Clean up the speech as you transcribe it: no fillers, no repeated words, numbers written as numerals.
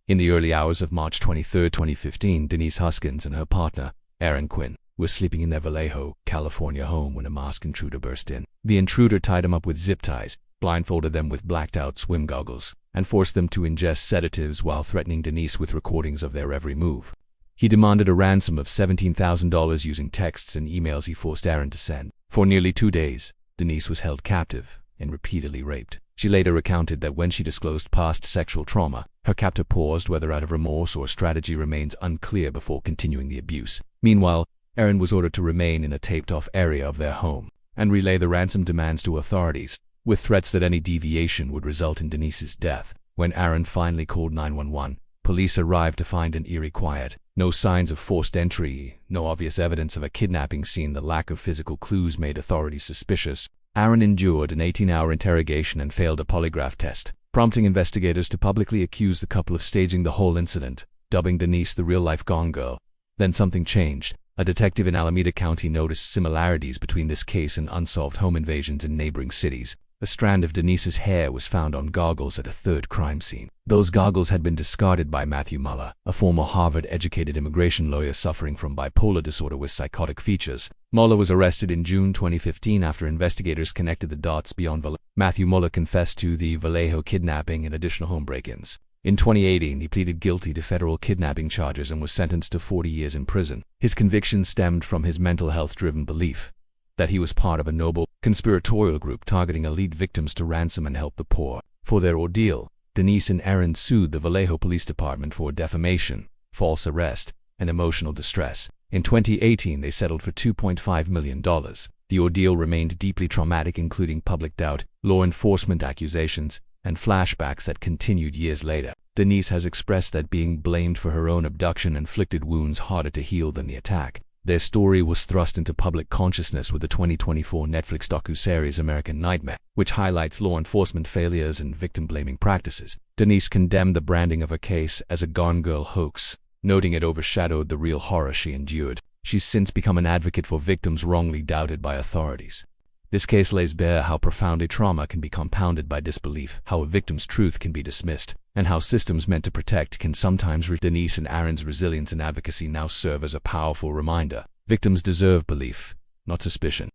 In the early hours of March 23, 2015, Denise Huskins and her partner, Aaron Quinn, were sleeping in their Vallejo, California home when a masked intruder burst in. The intruder tied them up with zip ties, blindfolded them with blacked-out swim goggles, and forced them to ingest sedatives while threatening Denise with recordings of their every move. He demanded a ransom of $17,000 using texts and emails he forced Aaron to send. For nearly 2 days, Denise was held captive and repeatedly raped. She later recounted that when she disclosed past sexual trauma, her captor paused, whether out of remorse or strategy remains unclear, before continuing the abuse. Meanwhile, Aaron was ordered to remain in a taped-off area of their home and relay the ransom demands to authorities, with threats that any deviation would result in Denise's death. When Aaron finally called 911, police arrived to find an eerie quiet. No signs of forced entry, no obvious evidence of a kidnapping scene. The lack of physical clues made authorities suspicious. Aaron endured an 18-hour interrogation and failed a polygraph test, prompting investigators to publicly accuse the couple of staging the whole incident, dubbing Denise the real-life Gone Girl. Then something changed. A detective in Alameda County noticed similarities between this case and unsolved home invasions in neighboring cities. A strand of Denise's hair was found on goggles at a third crime scene. Those goggles had been discarded by Matthew Muller, a former Harvard-educated immigration lawyer suffering from bipolar disorder with psychotic features. Muller was arrested in June 2015 after investigators connected the dots beyond Vallejo. Matthew Muller confessed to the Vallejo kidnapping and additional home break-ins. In 2018, he pleaded guilty to federal kidnapping charges and was sentenced to 40 years in prison. His conviction stemmed from his mental health-driven belief that he was part of a noble, conspiratorial group targeting elite victims to ransom and help the poor. For their ordeal, Denise and Aaron sued the Vallejo Police Department for defamation, false arrest, and emotional distress. In 2018, they settled for $2.5 million. The ordeal remained deeply traumatic, including public doubt, law enforcement accusations, and flashbacks that continued years later. Denise has expressed that being blamed for her own abduction inflicted wounds harder to heal than the attack. Their story was thrust into public consciousness with the 2024 Netflix docuseries American Nightmare, which highlights law enforcement failures and victim-blaming practices. Denise condemned the branding of her case as a Gone Girl hoax, noting it overshadowed the real horror she endured. She's since become an advocate for victims wrongly doubted by authorities. This case lays bare how profoundly trauma can be compounded by disbelief, how a victim's truth can be dismissed, and how systems meant to protect can sometimes Denise and Aaron's resilience and advocacy now serve as a powerful reminder. Victims deserve belief, not suspicion.